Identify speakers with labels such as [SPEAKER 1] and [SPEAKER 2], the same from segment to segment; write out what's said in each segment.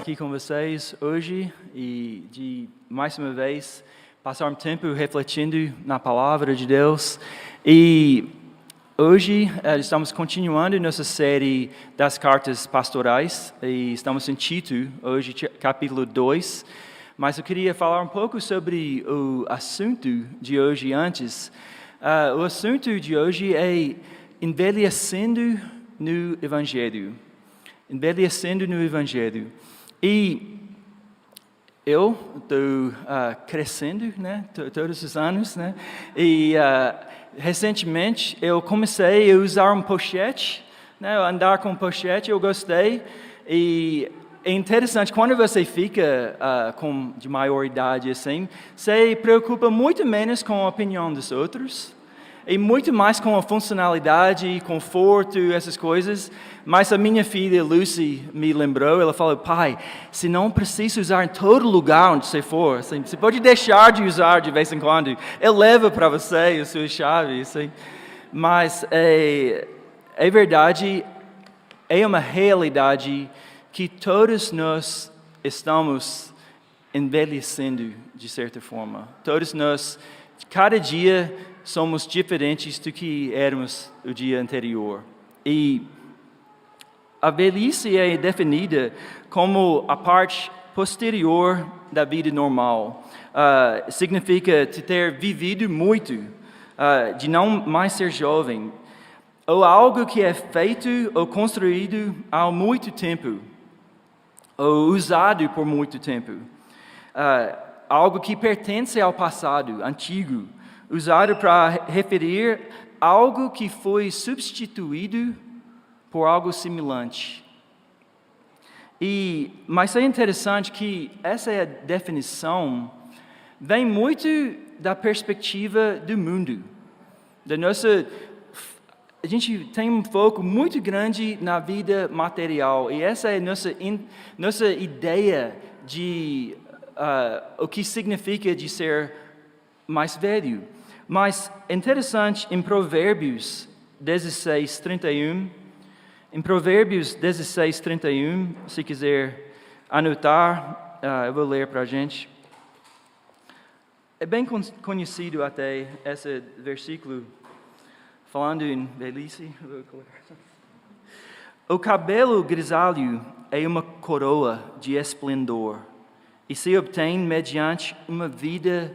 [SPEAKER 1] aqui com vocês hoje e de, mais uma vez, passar um tempo refletindo na Palavra de Deus. E hoje estamos continuando nossa série das cartas pastorais e estamos em Tito, hoje capítulo 2. Mas eu queria falar um pouco sobre o assunto de hoje antes. O assunto de hoje é envelhecendo no Evangelho. Envelhecendo no Evangelho. E eu estou crescendo, né, todos os anos, né, e recentemente eu comecei a usar um pochete, né, andar com pochete, eu gostei, e é interessante, quando você fica de maior idade assim, você preocupa muito menos com a opinião dos outros, e muito mais com a funcionalidade, conforto, essas coisas. Mas a minha filha Lucy me lembrou, ela falou: pai, se não precisa usar em todo lugar onde você for, assim, você pode deixar de usar de vez em quando, eu levo para você a sua chave. Assim. Mas é verdade, é uma realidade que todos nós estamos envelhecendo de certa forma. Todos nós, cada dia, somos diferentes do que éramos o dia anterior. E a velhice é definida como a parte posterior da vida normal. Significa ter vivido muito, de não mais ser jovem, ou algo que é feito ou construído há muito tempo, ou usado por muito tempo. Algo que pertence ao passado, antigo, usado para referir algo que foi substituído por algo semelhante. Mas é interessante que essa definição vem muito da perspectiva do mundo. A gente tem um foco muito grande na vida material, e essa é nossa ideia de o que significa de ser mais velho. Mas é interessante, em Provérbios 16:31, se quiser anotar, eu vou ler para a gente. É bem conhecido até esse versículo, falando em velhice. O cabelo grisalho é uma coroa de esplendor e se obtém mediante uma vida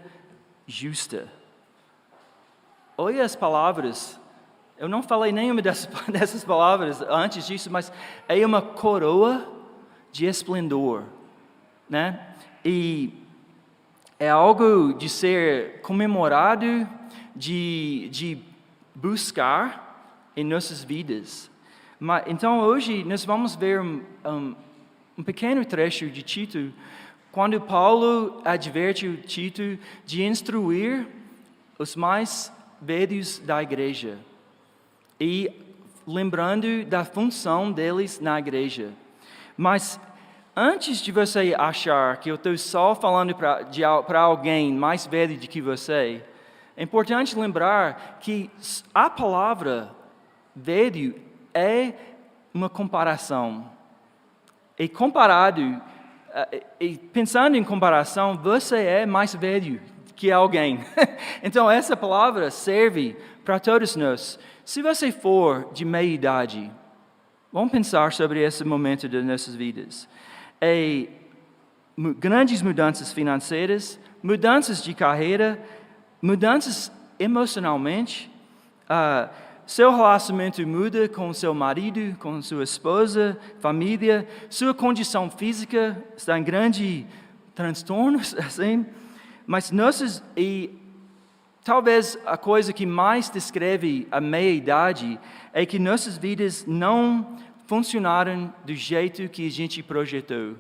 [SPEAKER 1] justa. Olha as palavras. Eu não falei nenhuma dessas palavras antes disso, mas é uma coroa de esplendor, né? E é algo de ser comemorado, de buscar em nossas vidas. Então hoje nós vamos ver um pequeno trecho de Tito, quando Paulo adverte o Tito de instruir os mais velhos da igreja e lembrando da função deles na igreja. Mas antes de você achar que eu estou só falando para alguém mais velho do que você, é importante lembrar que a palavra velho é uma comparação. E pensando em comparação, você é mais velho que alguém. Então essa palavra serve para todos nós. Se você for de meia idade, vamos pensar sobre esse momento de nossas vidas. Grandes mudanças financeiras, mudanças de carreira, mudanças emocionalmente. Seu relacionamento muda com seu marido, com sua esposa, família. Sua condição física está em grandes transtornos, assim. Mas talvez a coisa que mais descreve a meia-idade é que nossas vidas não funcionaram do jeito que a gente projetou.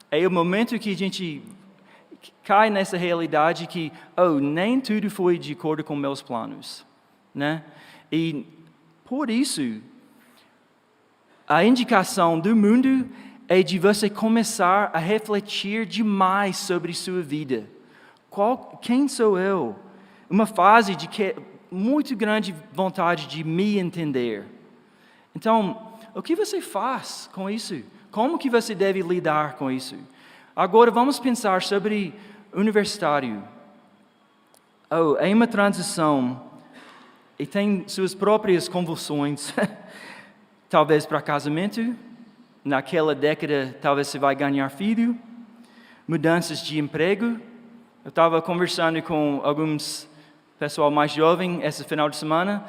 [SPEAKER 1] É o momento que a gente cai nessa realidade que, nem tudo foi de acordo com meus planos, né? E por isso, a indicação do mundo é de você começar a refletir demais sobre sua vida. Quem sou eu? Uma fase de muito grande vontade de me entender. Então, o que você faz com isso? Como que você deve lidar com isso? Agora vamos pensar sobre universitário. É uma transição e tem suas próprias convulsões. Talvez para casamento, naquela década talvez você vai ganhar filho, mudanças de emprego. Eu estava conversando com alguns pessoal mais jovem esse final de semana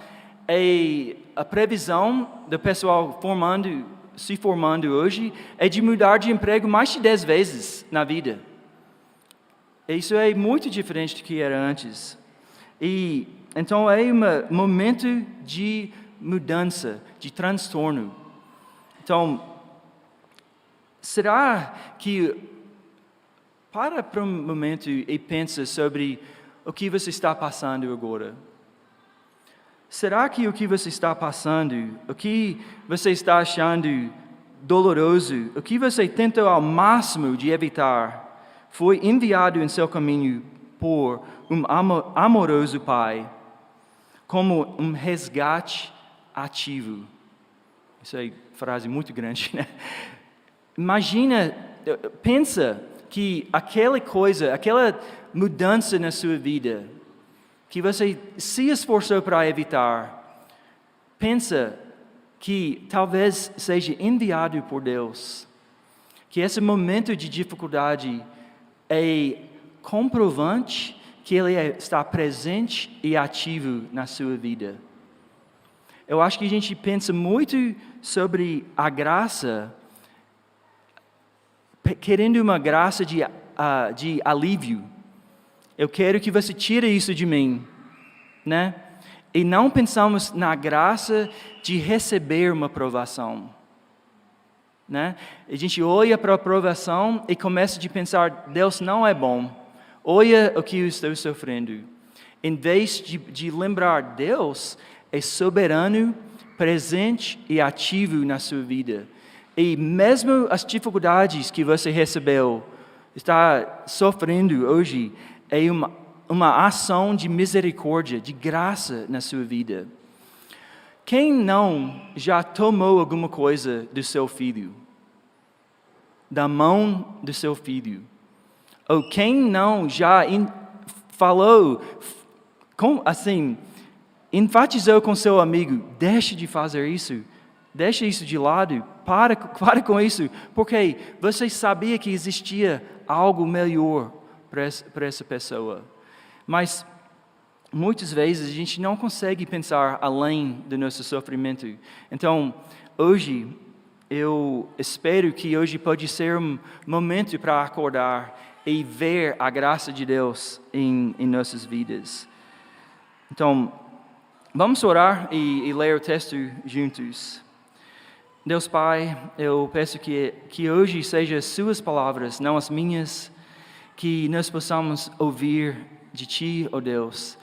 [SPEAKER 1] e a previsão do pessoal se formando hoje é de mudar de emprego mais de 10 vezes na vida. Isso é muito diferente do que era antes. E então é um momento de mudança, de transtorno. Então, será que para um momento e pensa sobre o que você está passando agora? Será que o que você está passando, o que você está achando doloroso, o que você tentou ao máximo de evitar, foi enviado em seu caminho por um amoroso Pai, como um resgate ativo. Isso é frase muito grande, né? Imagina, pensa que aquela mudança na sua vida, que você se esforçou para evitar, pensa que talvez seja enviado por Deus, que esse momento de dificuldade é comprovante que Ele está presente e ativo na sua vida. Eu acho que a gente pensa muito sobre a graça, querendo uma graça de alívio. Eu quero que você tire isso de mim, né? E não pensamos na graça de receber uma aprovação, né? A gente olha para a aprovação e começa a pensar, Deus não é bom. Olha o que eu estou sofrendo. Em vez de lembrar, Deus é soberano, presente e ativo na sua vida. E mesmo as dificuldades que você recebeu, está sofrendo hoje, é uma ação de misericórdia, de graça na sua vida. Quem não já tomou alguma coisa do seu filho? Da mão do seu filho? Ou quem não já falou, enfatizou com seu amigo, deixe de fazer isso, deixe isso de lado, para com isso, porque você sabia que existia algo melhor para essa pessoa. Mas muitas vezes a gente não consegue pensar além do nosso sofrimento. Então, hoje, eu espero que hoje pode ser um momento para acordar e ver a graça de Deus em nossas vidas. Então, vamos orar e ler o texto juntos. Deus Pai, eu peço que hoje sejam as suas palavras, não as minhas, que nós possamos ouvir de Ti, ó Deus.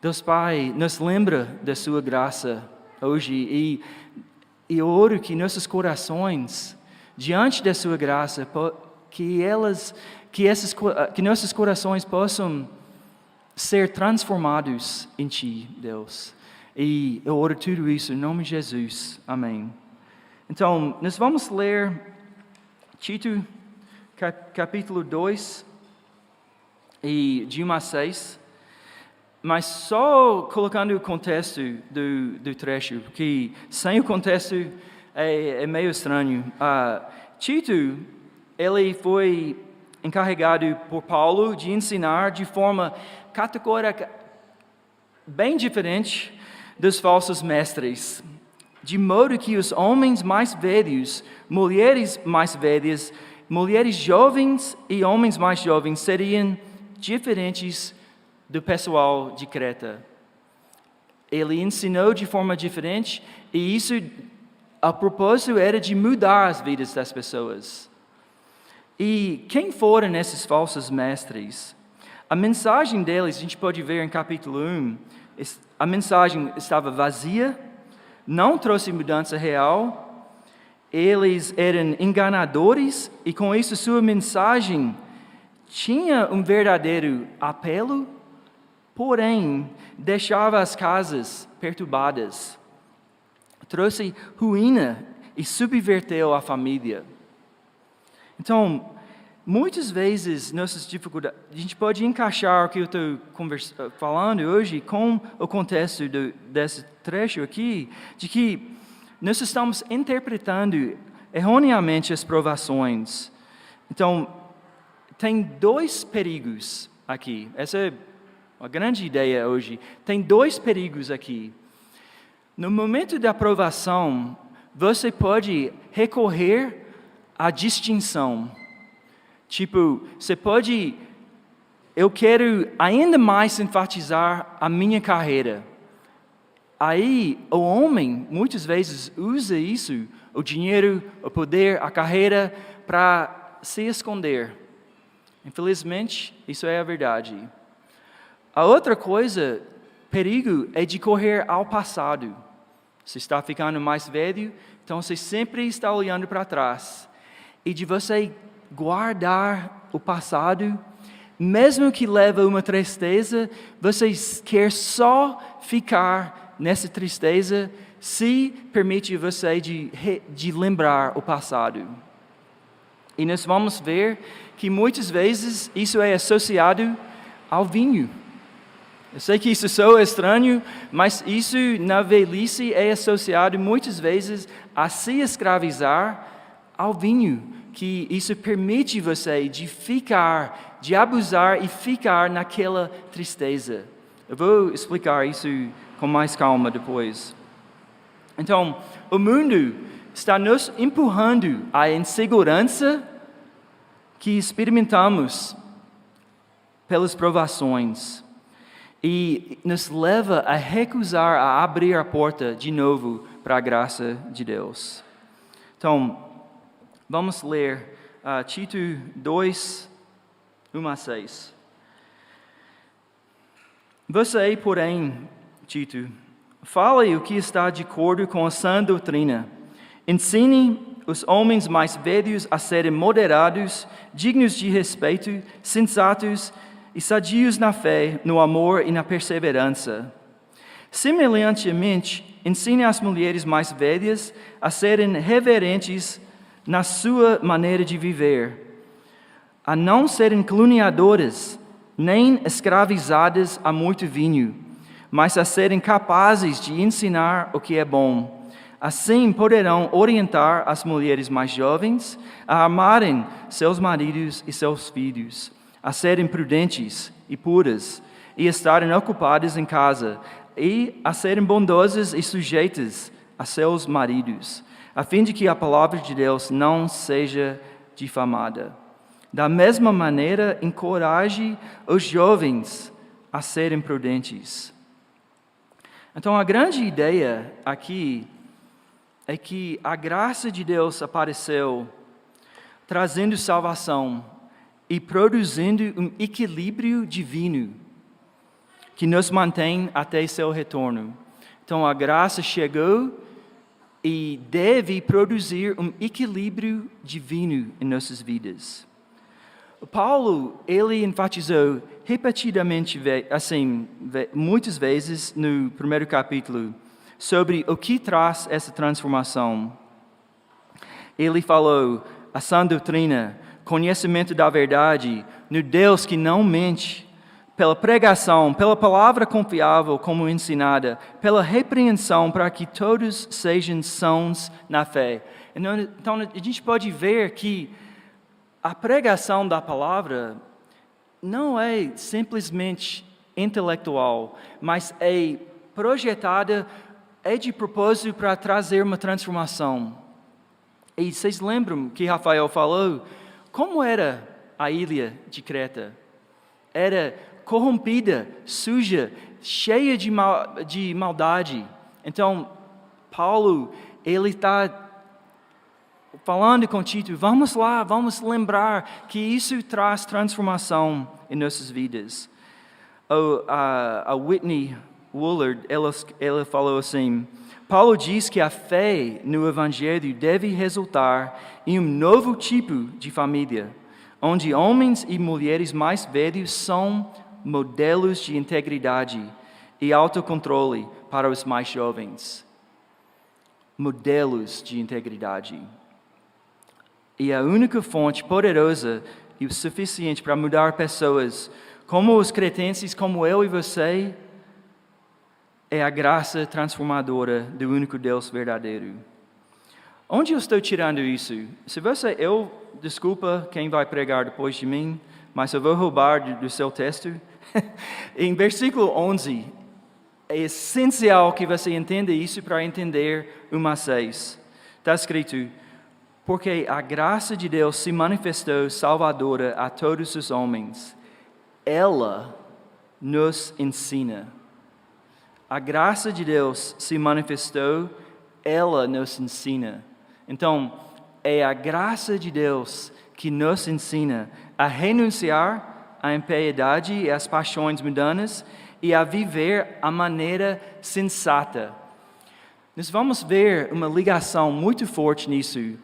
[SPEAKER 1] Deus Pai, nos lembra da sua graça hoje e eu oro que nossos corações, diante da sua graça, que nossos corações possam ser transformados em Ti, Deus. E eu oro tudo isso em nome de Jesus. Amém. Então, nós vamos ler Tito, capítulo 2, e de 1 a 6, mas só colocando o contexto do trecho, porque sem o contexto é meio estranho. Tito, ele foi encarregado por Paulo de ensinar de forma categórica, bem diferente dos falsos mestres, de modo que os homens mais velhos, mulheres mais velhas, mulheres jovens e homens mais jovens seriam diferentes do pessoal de Creta. Ele ensinou de forma diferente e isso, a propósito, era de mudar as vidas das pessoas. E quem foram esses falsos mestres? A mensagem deles, a gente pode ver em capítulo 1, a mensagem estava vazia, não trouxe mudança real, eles eram enganadores e com isso sua mensagem tinha um verdadeiro apelo, porém deixava as casas perturbadas, trouxe ruína e subverteu a família. Então, muitas vezes, nossas dificuldades, a gente pode encaixar o que eu estou falando hoje com o contexto desse trecho aqui, de que nós estamos interpretando erroneamente as provações. Então, tem dois perigos aqui. Essa é uma grande ideia hoje. Tem dois perigos aqui. No momento da provação, você pode recorrer à distinção. Tipo, você pode, eu quero ainda mais enfatizar a minha carreira. Aí, o homem, muitas vezes, usa isso, o dinheiro, o poder, a carreira, para se esconder. Infelizmente, isso é a verdade. A outra coisa, perigo, é de correr ao passado. Você está ficando mais velho, então você sempre está olhando para trás. E de você guardar o passado, mesmo que leve uma tristeza, você quer só ficar nessa tristeza se permite você de lembrar o passado. E nós vamos ver que muitas vezes isso é associado ao vinho. Eu sei que isso soa estranho, mas isso na velhice é associado muitas vezes a se escravizar ao vinho, que isso permite você de ficar, de abusar e ficar naquela tristeza. Eu vou explicar isso com mais calma depois. Então, o mundo está nos empurrando à insegurança que experimentamos pelas provações e nos leva a recusar a abrir a porta de novo para a graça de Deus. Então, vamos ler Tito 2, 1-6. Você, porém, Tito, fale o que está de acordo com a sã doutrina. Ensine os homens mais velhos a serem moderados, dignos de respeito, sensatos e sadios na fé, no amor e na perseverança. Semelhantemente, ensine as mulheres mais velhas a serem reverentes na sua maneira de viver, a não serem caluniadoras, nem escravizadas a muito vinho, mas a serem capazes de ensinar o que é bom. Assim poderão orientar as mulheres mais jovens a amarem seus maridos e seus filhos, a serem prudentes e puras, e estarem ocupadas em casa, e a serem bondosas e sujeitas a seus maridos, a fim de que a palavra de Deus não seja difamada. Da mesma maneira, encoraje os jovens a serem prudentes. Então, a grande ideia aqui é que a graça de Deus apareceu trazendo salvação e produzindo um equilíbrio divino que nos mantém até seu retorno. Então, a graça chegou e deve produzir um equilíbrio divino em nossas vidas. Paulo, ele enfatizou repetidamente, assim, muitas vezes no primeiro capítulo, sobre o que traz essa transformação. Ele falou a sã doutrina, conhecimento da verdade, no Deus que não mente, pela pregação, pela palavra confiável como ensinada, pela repreensão para que todos sejam sãos na fé. Então, a gente pode ver que a pregação da palavra não é simplesmente intelectual, mas é projetada, é de propósito para trazer uma transformação. E vocês lembram que Rafael falou como era a ilha de Creta? Era corrompida, suja, cheia de maldade. Então, Paulo, ele está falando com Tito, vamos lá, vamos lembrar que isso traz transformação em nossas vidas. A Whitney Woolard, ela falou assim, Paulo diz que a fé no Evangelho deve resultar em um novo tipo de família, onde homens e mulheres mais velhos são modelos de integridade e autocontrole para os mais jovens. Modelos de integridade. e a única fonte poderosa e o suficiente para mudar pessoas, como os cretenses, como eu e você, é a graça transformadora do único Deus verdadeiro. Onde eu estou tirando isso? Desculpa quem vai pregar depois de mim, mas eu vou roubar do seu texto. Em versículo 11, é essencial que você entenda isso para entender 1:6. Está escrito: porque a graça de Deus se manifestou salvadora a todos os homens. Ela nos ensina. A graça de Deus se manifestou, ela nos ensina. Então, é a graça de Deus que nos ensina a renunciar à impiedade e às paixões mundanas e a viver a maneira sensata. Nós vamos ver uma ligação muito forte nisso.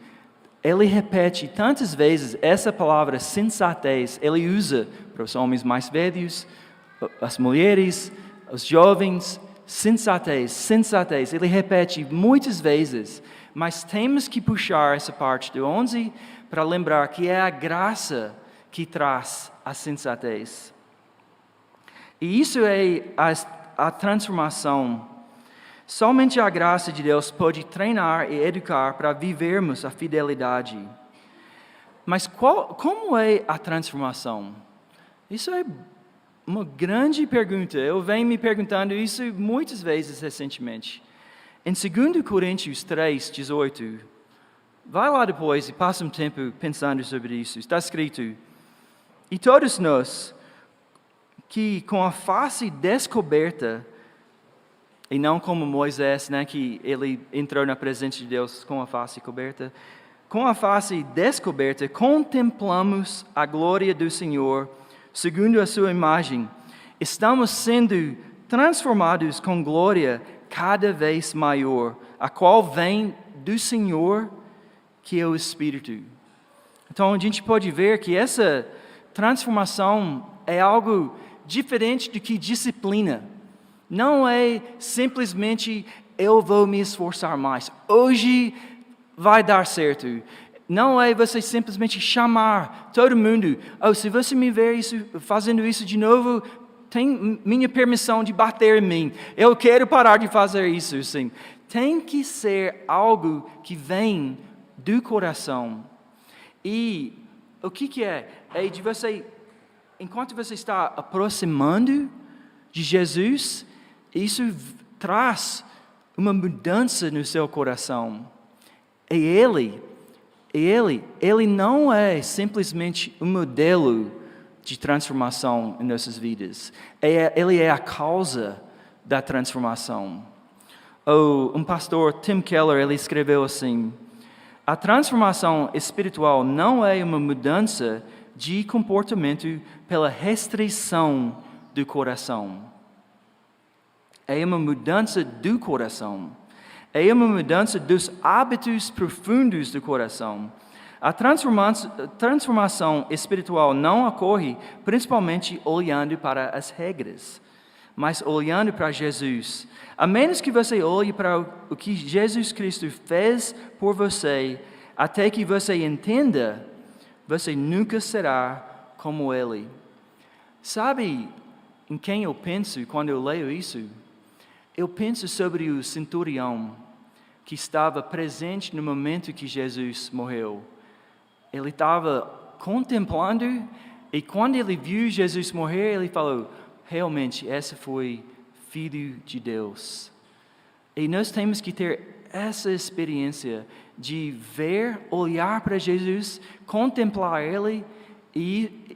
[SPEAKER 1] Ele repete tantas vezes essa palavra sensatez. Ele usa para os homens mais velhos, as mulheres, os jovens. Sensatez, sensatez. Ele repete muitas vezes. Mas temos que puxar essa parte do 11 para lembrar que é a graça que traz a sensatez. E isso é a transformação. Somente a graça de Deus pode treinar e educar para vivermos a fidelidade. Mas como é a transformação? Isso é uma grande pergunta. Eu venho me perguntando isso muitas vezes recentemente. Em 2 Coríntios 3:18, vai lá depois e passa um tempo pensando sobre isso. Está escrito: e todos nós, que com a face descoberta, e não como Moisés, que ele entrou na presença de Deus com a face coberta, com a face descoberta, contemplamos a glória do Senhor, segundo a sua imagem. Estamos sendo transformados com glória cada vez maior, a qual vem do Senhor, que é o Espírito. Então a gente pode ver que essa transformação é algo diferente do que disciplina. Não é simplesmente eu vou me esforçar mais, hoje vai dar certo. Não é você simplesmente chamar todo mundo. Se você me ver fazendo isso de novo, tem minha permissão de bater em mim. Eu quero parar de fazer isso. Sim. Tem que ser algo que vem do coração. E o que é? É de você, enquanto você está aproximando de Jesus, isso traz uma mudança no seu coração. Ele não é simplesmente um modelo de transformação em nossas vidas. Ele é a causa da transformação. Um pastor, Tim Keller, ele escreveu assim: a transformação espiritual não é uma mudança de comportamento pela restrição do coração. É uma mudança do coração. É uma mudança dos hábitos profundos do coração. A transformação espiritual não ocorre principalmente olhando para as regras, mas olhando para Jesus. A menos que você olhe para o que Jesus Cristo fez por você, até que você entenda, você nunca será como Ele. Sabe em quem eu penso quando eu leio isso? Eu penso sobre o centurião que estava presente no momento que Jesus morreu. Ele estava contemplando e quando ele viu Jesus morrer, ele falou: realmente, esse foi Filho de Deus. E nós temos que ter essa experiência de ver, olhar para Jesus, contemplar Ele, e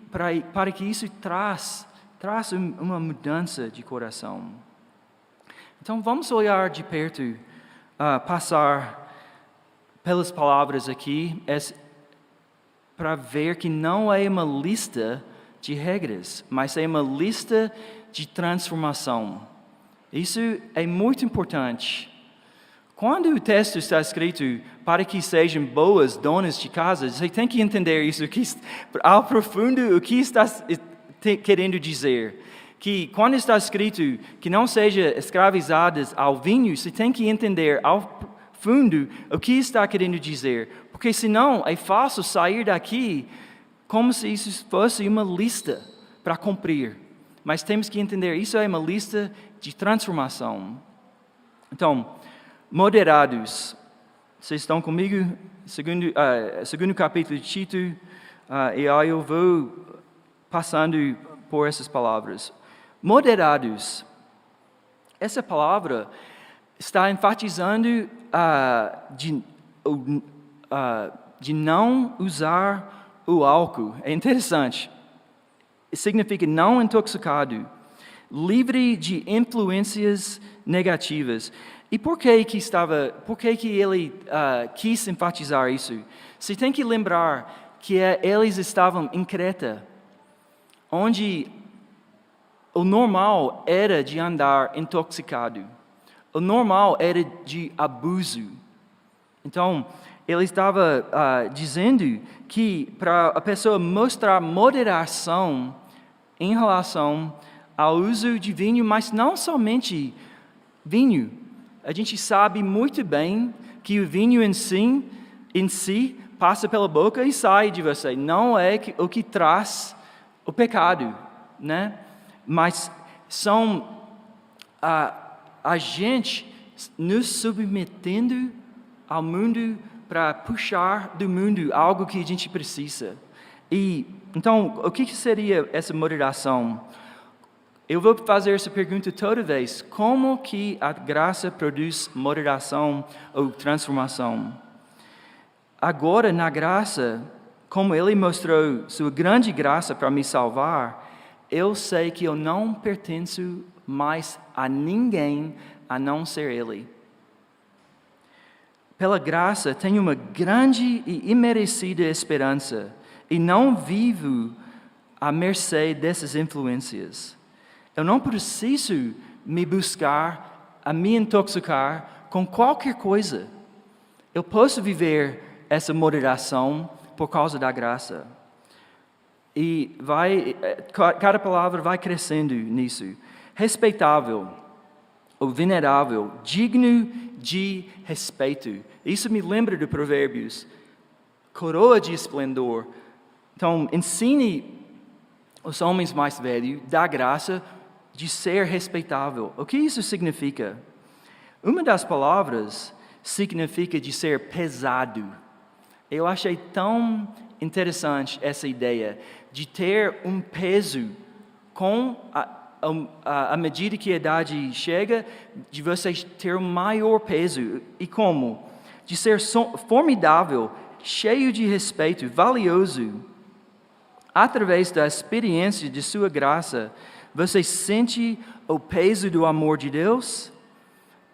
[SPEAKER 1] para que isso traz uma mudança de coração. Então vamos olhar de perto, passar pelas palavras aqui, para ver que não é uma lista de regras, mas é uma lista de transformação. Isso é muito importante. Quando o texto está escrito para que sejam boas donas de casa, você tem que entender isso, ao profundo, o que está querendo dizer. Que quando está escrito que não sejam escravizadas ao vinho, você tem que entender ao fundo o que está querendo dizer. Porque senão é fácil sair daqui como se isso fosse uma lista para cumprir. Mas temos que entender, isso é uma lista de transformação. Então, moderados. Vocês estão comigo? Segundo capítulo de Tito, e aí eu vou passando por essas palavras. Moderados. Essa palavra está enfatizando de não usar o álcool. É interessante. Significa não intoxicado, livre de influências negativas. E por que ele quis enfatizar isso? Você tem que lembrar que eles estavam em Creta, onde o normal era de andar intoxicado. O normal era de abuso. Então, ele estava dizendo que para a pessoa mostrar moderação em relação ao uso de vinho, mas não somente vinho. A gente sabe muito bem que o vinho em si passa pela boca e sai de você. Não é o que traz o pecado, né? Mas são a gente nos submetendo ao mundo para puxar do mundo algo que a gente precisa. E então, o que seria essa moderação? Eu vou fazer essa pergunta toda vez. Como que a graça produz moderação ou transformação? Agora, na graça, como Ele mostrou sua grande graça para me salvar, eu sei que eu não pertenço mais a ninguém a não ser Ele. Pela graça, tenho uma grande e imerecida esperança e não vivo à mercê dessas influências. Eu não preciso me intoxicar com qualquer coisa. Eu posso viver essa moderação por causa da graça. E cada palavra vai crescendo nisso. Respeitável, ou venerável, digno de respeito. Isso me lembra de Provérbios. Coroa de esplendor. Então, ensine os homens mais velhos da graça de ser respeitável. O que isso significa? Uma das palavras significa de ser pesado. Eu achei tão interessante essa ideia de ter um peso com à medida que a idade chega, de você ter um maior peso. E como? De ser formidável, cheio de respeito, valioso. Através da experiência de sua graça, você sente o peso do amor de Deus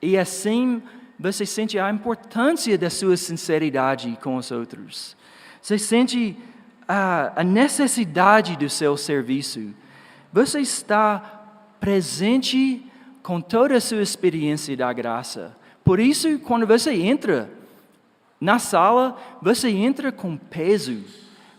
[SPEAKER 1] e assim você sente a importância da sua sinceridade com os outros. Você sente a necessidade do seu serviço. Você está presente com toda a sua experiência da graça. Por isso, quando você entra na sala, você entra com peso,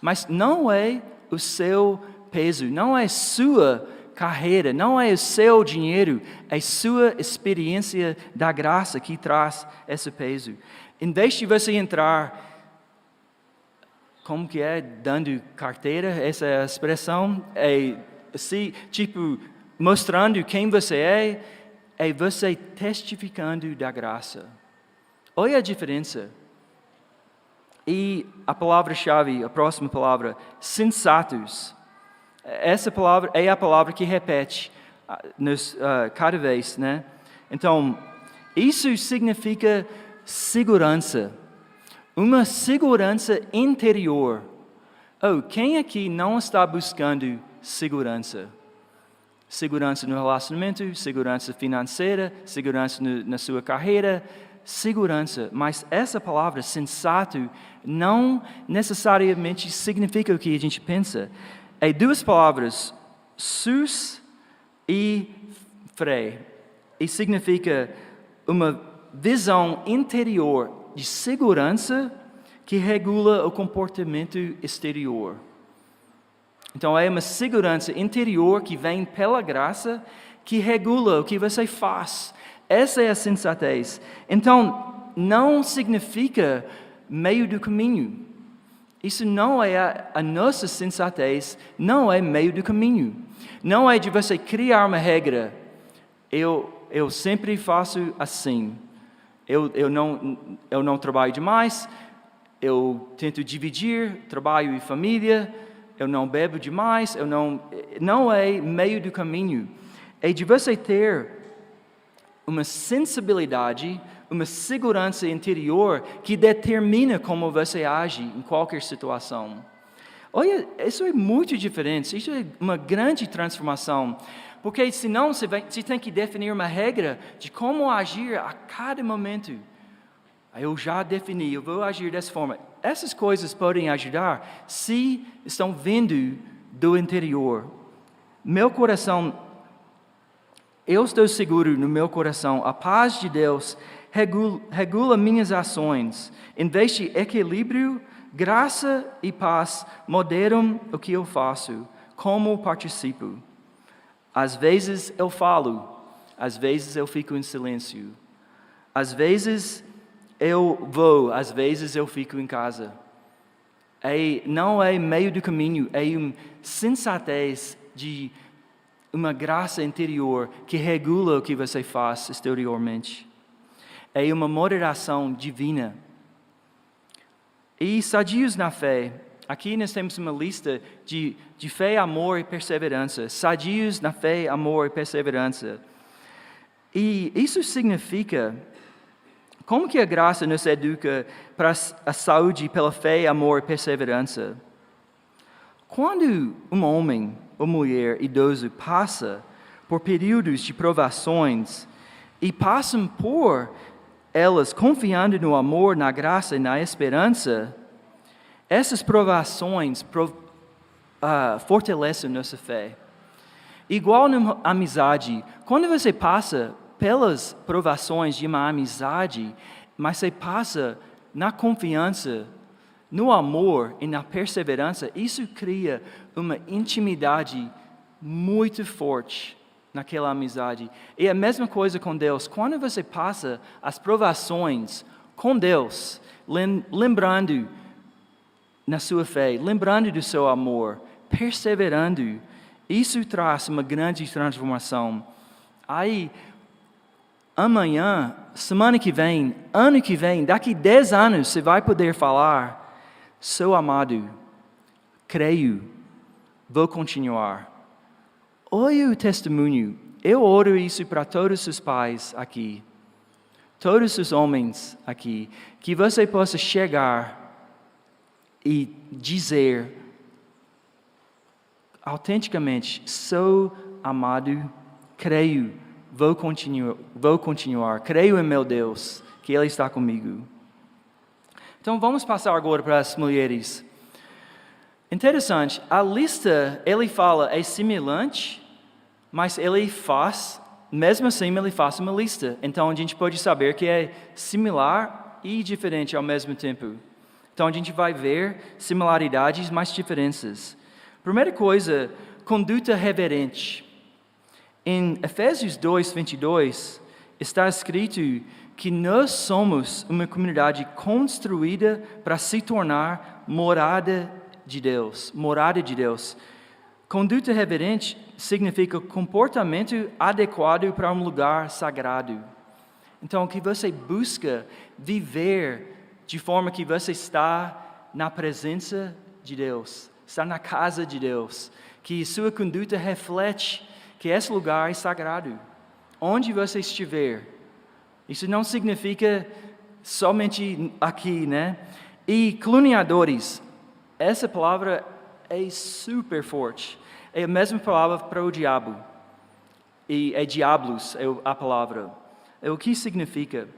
[SPEAKER 1] mas não é o seu peso, não é sua carreira, não é o seu dinheiro, é sua experiência da graça que traz esse peso. Em vez de você entrar, como que é, dando carteira, essa é a expressão, mostrando quem você é você testificando da graça. Olha a diferença. E a palavra-chave, a próxima palavra, sensatos. Essa palavra é a palavra que repete cada vez, né? Então, isso significa segurança. Uma segurança interior. Quem aqui não está buscando segurança? Segurança no relacionamento, segurança financeira, segurança na sua carreira, segurança. Mas essa palavra, sensato, não necessariamente significa o que a gente pensa. É duas palavras, sus e fre. E significa uma visão interior de segurança que regula o comportamento exterior. Então, é uma segurança interior que vem pela graça, que regula o que você faz. Essa é a sensatez. Então, não significa meio do caminho. Isso não é a nossa sensatez, não é meio do caminho. Não é de você criar uma regra. Eu sempre faço assim. Eu não trabalho demais. Eu tento dividir trabalho e família. Eu não bebo demais. Não é meio do caminho. É de você ter uma sensibilidade, uma segurança interior que determina como você age em qualquer situação. Olha, isso é muito diferente, isso é uma grande transformação, porque senão você tem que definir uma regra de como agir a cada momento. Eu já defini, eu vou agir dessa forma. Essas coisas podem ajudar se estão vindo do interior. Meu coração, eu estou seguro no meu coração, a paz de Deus regula minhas ações. Em vez de equilíbrio, graça e paz moderam o que eu faço, como participo. Às vezes eu falo, às vezes eu fico em silêncio. Às vezes eu vou, às vezes eu fico em casa. Não é meio do caminho, é uma sensatez de uma graça interior que regula o que você faz exteriormente. É uma moderação divina. E sadios na fé. Aqui nós temos uma lista de fé, amor e perseverança. Sadios na fé, amor e perseverança. E isso significa, como que a graça nos educa para a saúde pela fé, amor e perseverança? Quando um homem ou mulher idoso passa por períodos de provações e passam por elas confiando no amor, na graça e na esperança, essas provações fortalecem nossa fé. Igual na amizade, quando você passa pelas provações de uma amizade, mas você passa na confiança, no amor e na perseverança, isso cria uma intimidade muito forte naquela amizade. E a mesma coisa com Deus. Quando você passa as provações com Deus, lembrando na sua fé, lembrando do seu amor, perseverando, isso traz uma grande transformação. Aí, amanhã, semana que vem, ano que vem, daqui 10 anos, você vai poder falar: sou amado, creio, vou continuar. Olha o testemunho. Eu oro isso para todos os pais aqui, todos os homens aqui, que você possa chegar e dizer autenticamente: sou amado, creio, vou continuar, creio em meu Deus, que Ele está comigo. Então vamos passar agora para as mulheres. Interessante, a lista, ele fala, é semelhante, mas ele faz, mesmo assim ele faz uma lista. Então a gente pode saber que é similar e diferente ao mesmo tempo. Então a gente vai ver similaridades, mas diferenças. Primeira coisa, conduta reverente. Em Efésios 2:22, está escrito que nós somos uma comunidade construída para se tornar morada de Deus. Conduta reverente significa comportamento adequado para um lugar sagrado. Então, que você busca viver de forma que você está na presença de Deus, está na casa de Deus, que sua conduta reflete que esse lugar é sagrado. Onde você estiver, isso não significa somente aqui, né? E caluniadores, essa palavra é super forte. É a mesma palavra para o diabo. E é diablos, é a palavra. O que significa?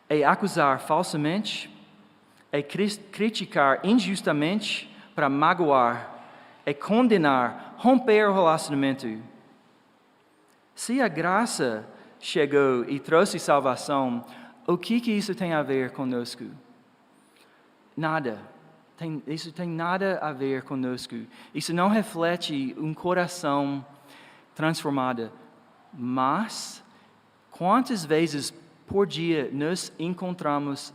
[SPEAKER 1] É acusar falsamente, é criticar injustamente para magoar, é condenar, romper o relacionamento. Se a graça chegou e trouxe salvação, o que isso tem a ver conosco? Nada. Isso tem nada a ver conosco. Isso não reflete um coração transformado. Mas, quantas vezes por dia nós encontramos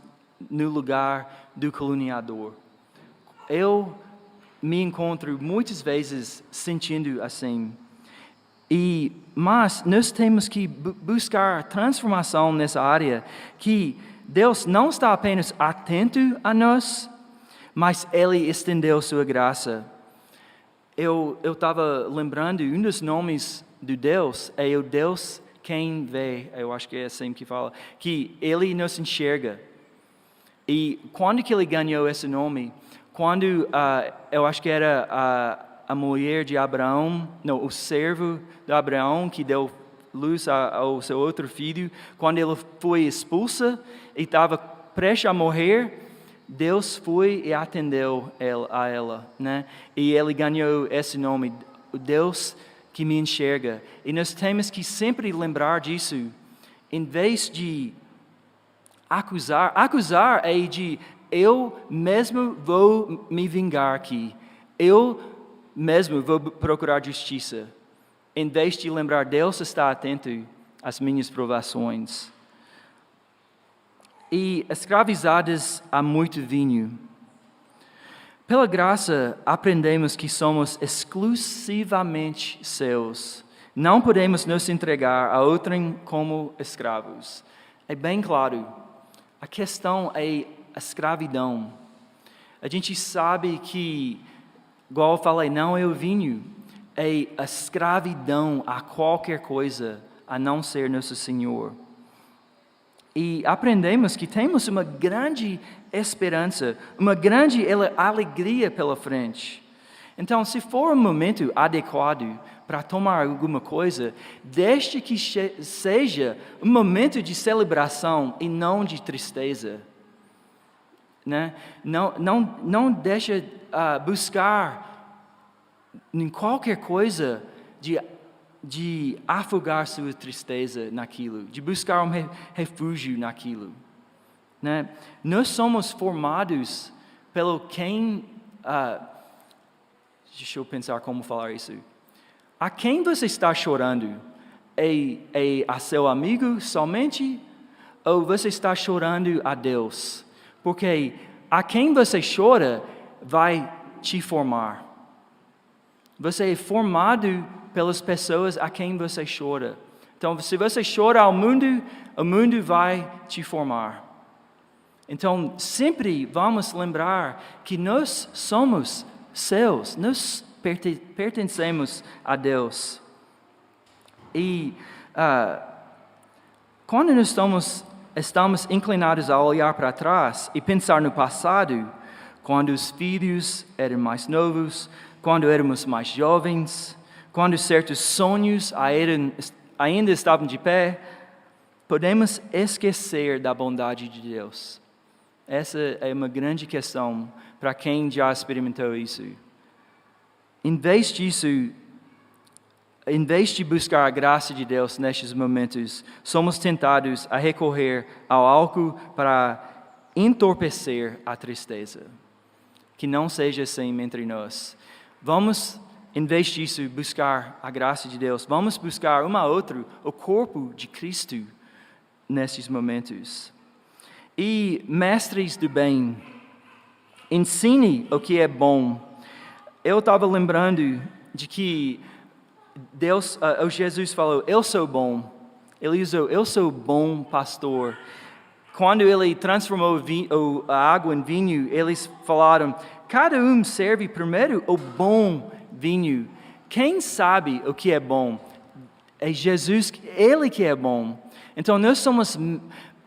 [SPEAKER 1] no lugar do caluniador. Eu me encontro muitas vezes sentindo assim. Mas nós temos que buscar transformação nessa área, que Deus não está apenas atento a nós, mas Ele estendeu sua graça. Eu estava lembrando, um dos nomes de Deus é o Deus quem vê, eu acho que é assim que fala, que Ele nos enxerga. E quando que Ele ganhou esse nome? Quando, eu acho que era a mulher de Abraão, não, o servo de Abraão que deu luz ao seu outro filho, quando ele foi expulsa e estava prestes a morrer, Deus foi e atendeu a ela, né? E ele ganhou esse nome, o Deus que me enxerga. E nós temos que sempre lembrar disso, em vez de acusar é de eu mesmo vou me vingar aqui, eu mesmo vou procurar justiça, em vez de lembrar Deus está atento às minhas provações. E escravizados a muito vinho. Pela graça, aprendemos que somos exclusivamente seus. Não podemos nos entregar a outrem como escravos. É bem claro. A questão é a escravidão. A gente sabe que, igual eu falei, não é o vinho, é a escravidão a qualquer coisa, a não ser nosso Senhor. E aprendemos que temos uma grande esperança, uma grande alegria pela frente. Então, se for um momento adequado para tomar alguma coisa, desde que seja um momento de celebração e não de tristeza. Né? Não deixa buscar em qualquer coisa de afogar sua tristeza naquilo, de buscar um refúgio naquilo. Né? Nós somos formados pelo quem... deixa eu pensar como falar isso. A quem você está chorando? É a seu amigo somente? Ou você está chorando a Deus? Porque a quem você chora vai te formar. Você é formado pelas pessoas a quem você chora. Então, se você chora ao mundo, o mundo vai te formar. Então, sempre vamos lembrar que nós somos seus, nós pertencemos a Deus. E quando nós estamos inclinados a olhar para trás e pensar no passado, quando os filhos eram mais novos, quando éramos mais jovens, quando certos sonhos ainda estavam de pé, podemos esquecer da bondade de Deus. Essa é uma grande questão para quem já experimentou isso. Em vez disso, em vez de buscar a graça de Deus nestes momentos, somos tentados a recorrer ao álcool para entorpecer a tristeza. Que não seja assim entre nós. Vamos, em vez disso, buscar a graça de Deus. Vamos buscar um ao outro o corpo de Cristo nesses momentos. E, mestres do bem, ensine o que é bom. Eu estava lembrando de que Jesus falou, eu sou bom. Ele usou, eu sou bom pastor. Quando ele transformou a água em vinho, eles falaram, cada um serve primeiro o bom vinho. Quem sabe o que é bom? É Jesus, Ele que é bom. Então nós somos...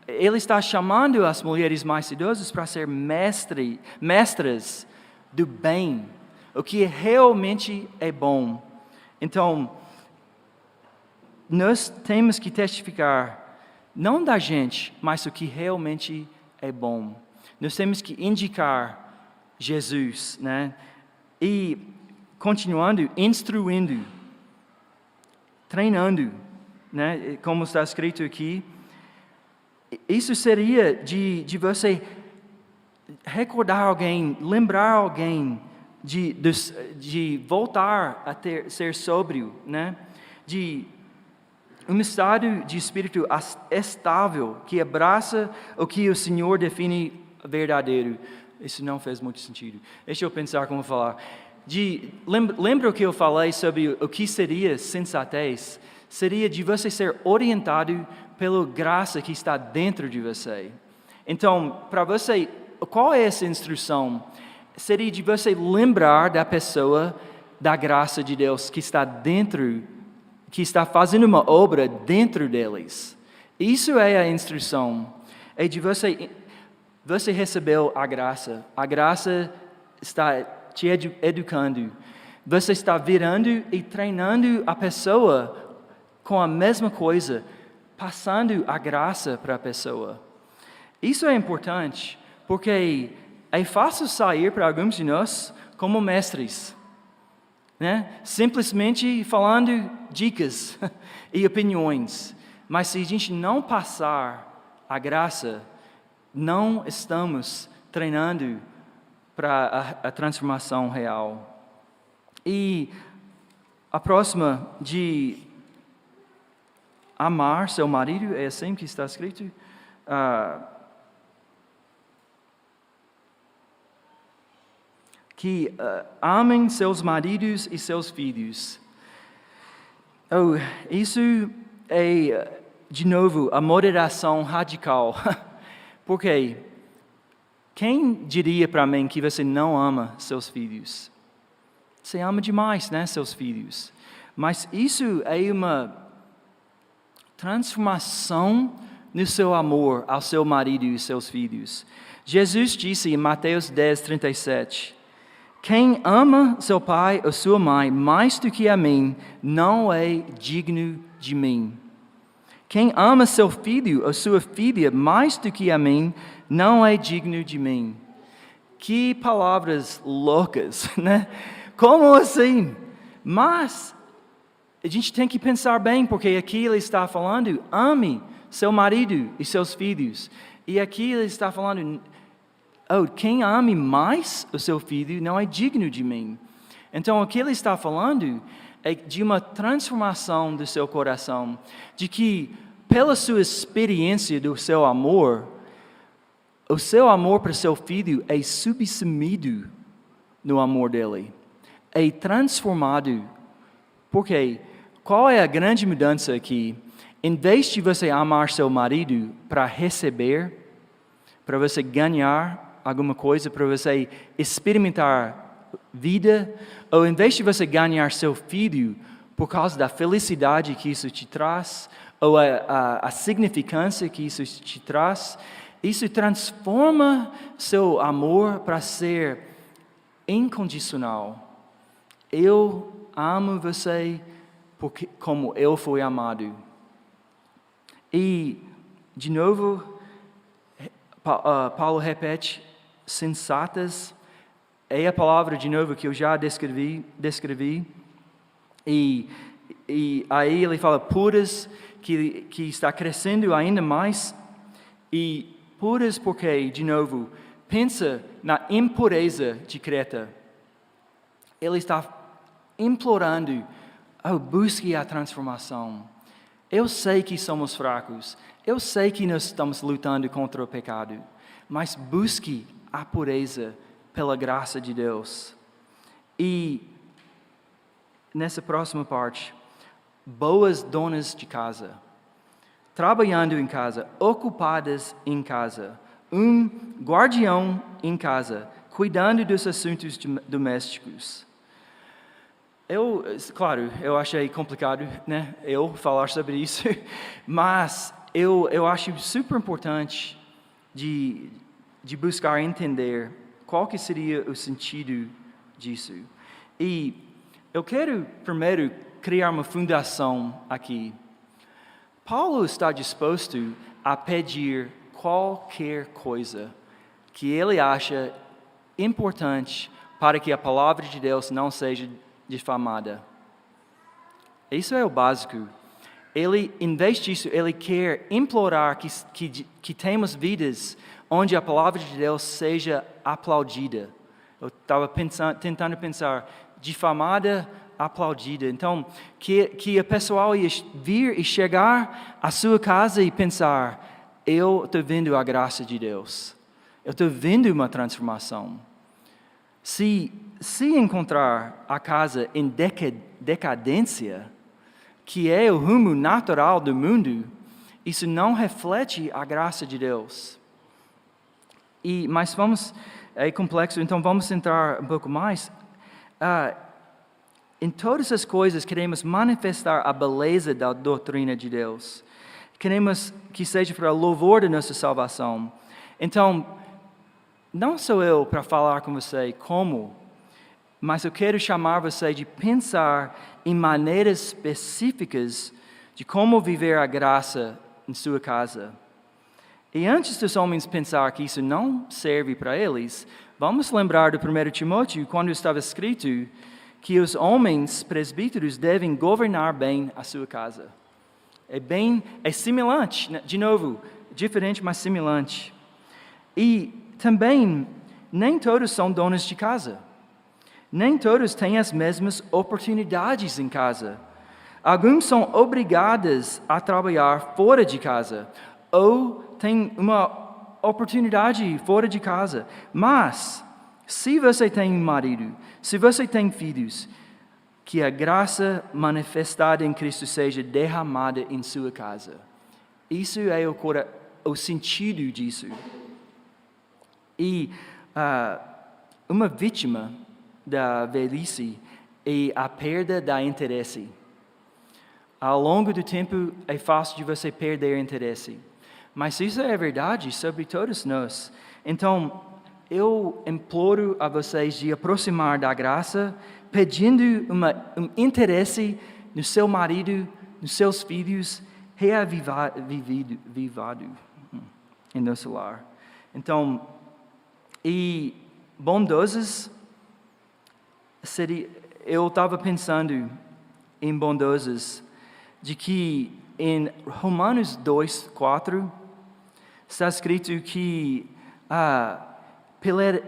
[SPEAKER 1] Ele está chamando as mulheres mais idosas para ser mestras do bem, o que realmente é bom. Então, nós temos que testificar, não da gente, mas o que realmente é bom. Nós temos que indicar Jesus, né? E, continuando, instruindo, treinando, né? Como está escrito aqui. Isso seria de você recordar alguém, lembrar alguém, de voltar a ser sóbrio, né? De um estado de espírito estável, que abraça o que o Senhor define verdadeiro. Isso não fez muito sentido. Deixa eu pensar como falar. Lembra o que eu falei sobre o que seria sensatez? Seria de você ser orientado pela graça que está dentro de você. Então, para você, qual é essa instrução? Seria de você lembrar da pessoa, da graça de Deus que está dentro, que está fazendo uma obra dentro deles. Isso é a instrução. É de você recebeu a graça está te educando. Você está virando e treinando a pessoa com a mesma coisa, passando a graça para a pessoa. Isso é importante, porque é fácil sair para alguns de nós como mestres, né? Simplesmente falando dicas e opiniões. Mas se a gente não passar a graça, não estamos treinando para a transformação real. E a próxima de amar seu marido, é assim que está escrito? Que amem seus maridos e seus filhos. Isso é, de novo, a moderação radical. Porque quem diria para mim que você não ama seus filhos? Você ama demais, né, seus filhos. Mas isso é uma transformação no seu amor ao seu marido e seus filhos. Jesus disse em Mateus 10:37, quem ama seu pai ou sua mãe mais do que a mim, não é digno de mim. Quem ama seu filho ou sua filha mais do que a mim, não é digno de mim. Que palavras loucas, né? Como assim? Mas a gente tem que pensar bem, porque aqui ele está falando, ame seu marido e seus filhos. E aqui ele está falando, quem ame mais o seu filho não é digno de mim. Então, o que ele está falando é de uma transformação do seu coração, de que, pela sua experiência do seu amor, o seu amor para seu filho é subsumido no amor dele, é transformado. Porque qual é a grande mudança aqui? Em vez de você amar seu marido para receber, para você ganhar alguma coisa, para você experimentar vida, ou em vez de você ganhar seu filho por causa da felicidade que isso te traz, ou a significância que isso te traz, isso transforma seu amor para ser incondicional. Eu amo você porque, como eu fui amado. E, de novo, Paulo repete, sensatas, é a palavra, de novo, que eu já descrevi. E aí ele fala puras, que está crescendo ainda mais. E puras porque, de novo, pensa na impureza de Creta. Ele está implorando, busque a transformação. Eu sei que somos fracos, eu sei que nós estamos lutando contra o pecado, mas busque a pureza pela graça de Deus. E nessa próxima parte, boas donas de casa, trabalhando em casa, ocupadas em casa, um guardião em casa, cuidando dos assuntos domésticos. Claro, eu achei complicado, né, eu falar sobre isso, mas eu acho super importante de buscar entender qual que seria o sentido disso. E eu quero primeiro criar uma fundação aqui. Paulo está disposto a pedir qualquer coisa que ele acha importante para que a palavra de Deus não seja difamada. Isso é o básico. Ele, em vez disso, ele quer implorar que temos vidas onde a palavra de Deus seja aplaudida. Eu estava tentando pensar, difamada aplaudida. Então, que o pessoal ia vir e chegar à sua casa e pensar, eu estou vendo a graça de Deus. Eu estou vendo uma transformação. Se encontrar a casa em decadência, que é o rumo natural do mundo, isso não reflete a graça de Deus. Mas é complexo, então vamos entrar um pouco mais. Em todas as coisas queremos manifestar a beleza da doutrina de Deus. Queremos que seja para o louvor da nossa salvação. Então, não sou eu para falar com você como, mas eu quero chamar você de pensar em maneiras específicas de como viver a graça em sua casa. E antes dos homens pensar que isso não serve para eles, vamos lembrar do 1 Timóteo, quando estava escrito que os homens presbíteros devem governar bem a sua casa. É semelhante, de novo, diferente, mas semelhante. E também, nem todos são donos de casa. Nem todos têm as mesmas oportunidades em casa. Alguns são obrigados a trabalhar fora de casa, ou têm uma oportunidade fora de casa. Mas, se você tem um marido, se você tem filhos, que a graça manifestada em Cristo seja derramada em sua casa. Isso é o sentido disso. E uma vítima da velhice é a perda da interesse. Ao longo do tempo é fácil de você perder interesse. Mas isso é verdade sobre todos nós. Então, eu imploro a vocês de aproximar da graça, pedindo um interesse no seu marido, nos seus filhos, reavivado em nosso lar. Então, e bondosos, eu estava pensando em bondosos, de que em Romanos 2:4 está escrito que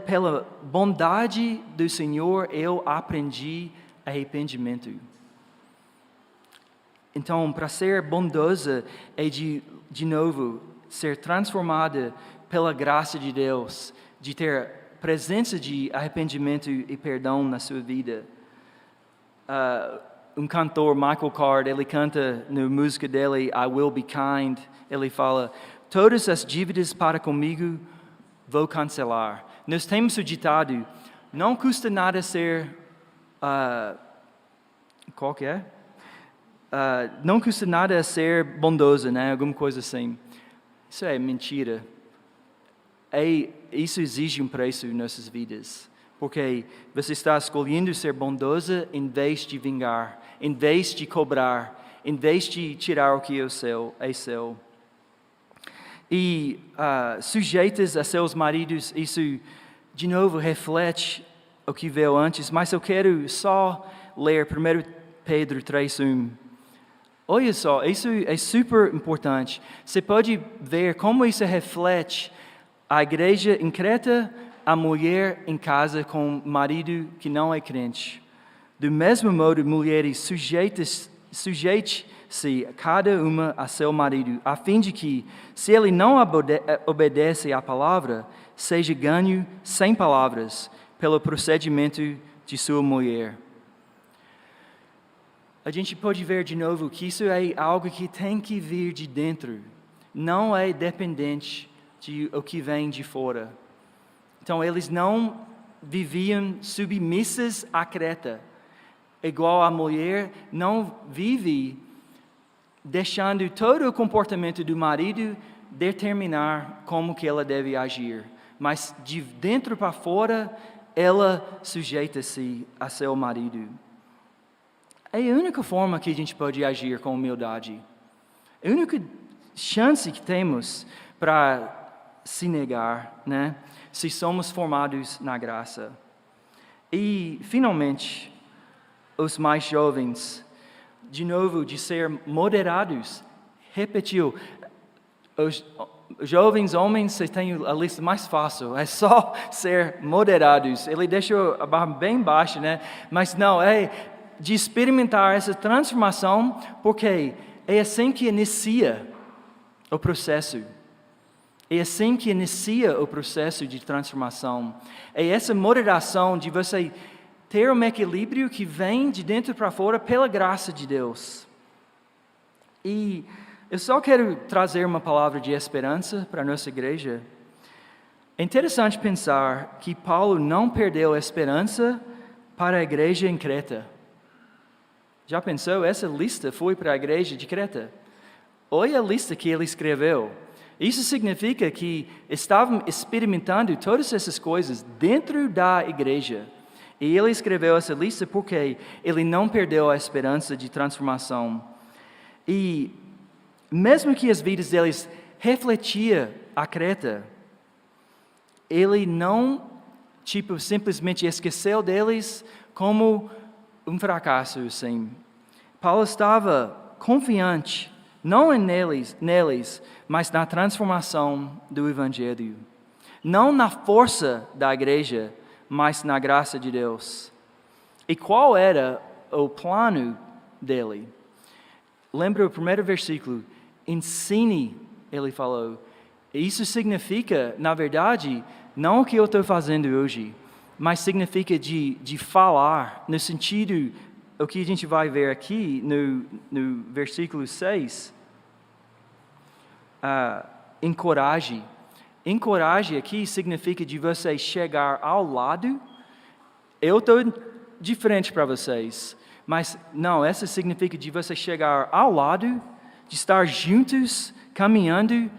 [SPEAKER 1] pela bondade do Senhor eu aprendi arrependimento. Então, para ser bondosa é de novo ser transformada pela graça de Deus, de ter presença de arrependimento e perdão na sua vida. Um cantor, Michael Card, ele canta na música dele, I Will Be Kind, ele fala, todas as dívidas para comigo vou cancelar. Nós temos o ditado, não custa nada ser, qual que é? Não custa nada ser bondoso, né? Alguma coisa assim. Isso é mentira. Isso exige um preço em nossas vidas. Porque você está escolhendo ser bondosa em vez de vingar, em vez de cobrar, em vez de tirar o que é seu. E sujeitas a seus maridos, isso de novo reflete o que veio antes, mas eu quero só ler 1 Pedro 3:1. Olha só, isso é super importante. Você pode ver como isso reflete a igreja em Creta, a mulher em casa com um marido que não é crente. Do mesmo modo, mulheres, sujeite-se cada uma a seu marido, a fim de que, se ele não obedece à palavra, seja ganho sem palavras, pelo procedimento de sua mulher. A gente pode ver de novo que isso é algo que tem que vir de dentro, não é dependente de o que vem de fora. Então, eles não viviam submissas a Creta, igual a mulher não vive deixando todo o comportamento do marido determinar como que ela deve agir. Mas de dentro para fora, ela sujeita-se a seu marido. É a única forma que a gente pode agir com humildade. A única chance que temos para se negar, né? Se somos formados na graça. E, finalmente, os mais jovens, de novo, de ser moderados. Repetiu, os jovens homens, vocês têm a lista mais fácil, é só ser moderados. Ele deixou a barra bem baixa, né? Mas não, de experimentar essa transformação, porque é assim que inicia o processo. É assim que inicia o processo de transformação. É essa moderação de você ter um equilíbrio que vem de dentro para fora pela graça de Deus. E eu só quero trazer uma palavra de esperança para a nossa igreja. É interessante pensar que Paulo não perdeu a esperança para a igreja em Creta. Já pensou? Essa lista foi para a igreja de Creta. Olha a lista que ele escreveu. Isso significa que estavam experimentando todas essas coisas dentro da igreja. E ele escreveu essa lista porque ele não perdeu a esperança de transformação. E mesmo que as vidas deles refletiam a Creta, ele não, simplesmente esqueceu deles como um fracasso, assim. Paulo estava confiante, não neles, mas na transformação do Evangelho. Não na força da igreja, mas na graça de Deus. E qual era o plano dele? Lembra o primeiro versículo? Ensine, ele falou. Isso significa, na verdade, não o que eu estou fazendo hoje, mas significa de falar, no sentido, o que a gente vai ver aqui no versículo 6, encoraje. Encoraje aqui significa de você chegar ao lado. Eu estou de frente para vocês, mas não, essa significa de você chegar ao lado, de estar juntos, caminhando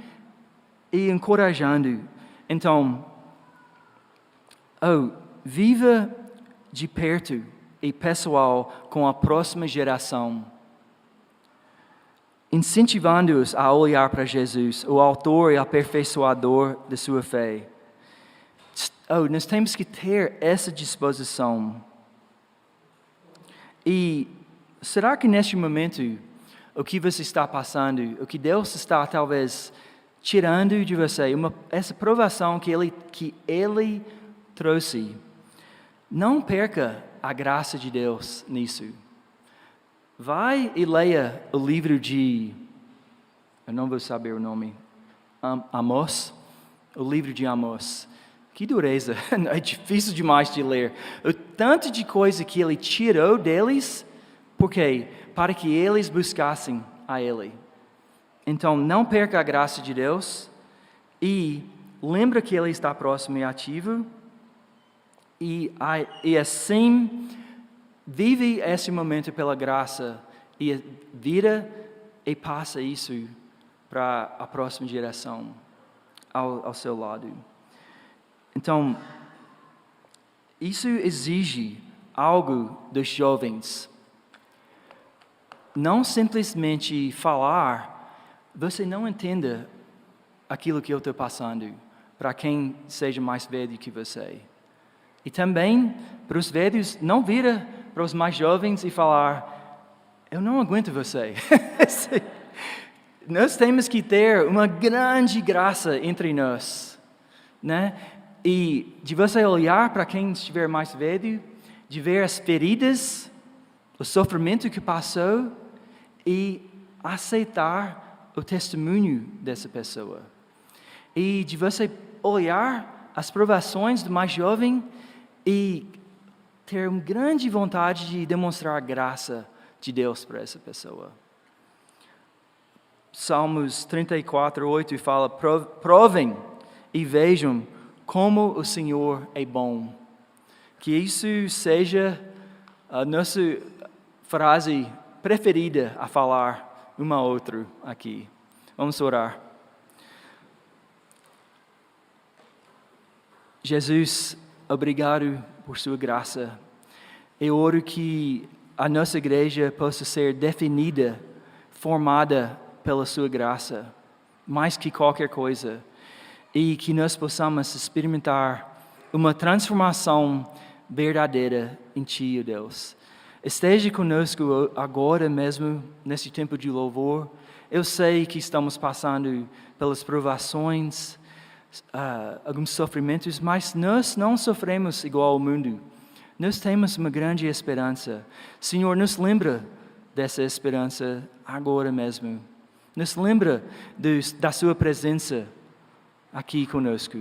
[SPEAKER 1] e encorajando. Então, viva de perto e pessoal com a próxima geração, incentivando-os a olhar para Jesus, o autor e aperfeiçoador da sua fé. Nós temos que ter essa disposição. E será que neste momento, o que você está passando, o que Deus está talvez tirando de você, essa provação que Ele trouxe, não perca a graça de Deus nisso. Vai e leia o livro de, eu não vou saber o nome, Amós, o livro de Amós. Que dureza, é difícil demais de ler. O tanto de coisa que ele tirou deles, por quê? Para que eles buscassem a Ele. Então, não perca a graça de Deus e lembra que Ele está próximo e ativo. E assim, vive esse momento pela graça e vira e passa isso para a próxima geração ao seu lado. Então, isso exige algo dos jovens. Não simplesmente falar, você não entenda aquilo que eu estou passando, para quem seja mais velho que você. E também, para os velhos, não vira para os mais jovens e falar, eu não aguento você. Nós temos que ter uma grande graça entre nós, né? E de você olhar para quem estiver mais velho, de ver as feridas, o sofrimento que passou e aceitar o testemunho dessa pessoa. E de você olhar as provações do mais jovem e ter uma grande vontade de demonstrar a graça de Deus para essa pessoa. Salmos 34:8 fala, provem e vejam como o Senhor é bom. Que isso seja a nossa frase preferida a falar uma a outra aqui. Vamos orar. Jesus, obrigado por sua graça. Eu oro que a nossa igreja possa ser definida, formada pela sua graça, mais que qualquer coisa. E que nós possamos experimentar uma transformação verdadeira em Ti, ó Deus. Esteja conosco agora mesmo, nesse tempo de louvor. Eu sei que estamos passando pelas provações, alguns sofrimentos, mas nós não sofremos igual ao mundo. Nós temos uma grande esperança. Senhor, nos lembra dessa esperança agora mesmo. Nos lembra da sua presença aqui conosco.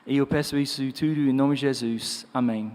[SPEAKER 1] E eu peço isso tudo em nome de Jesus. Amém.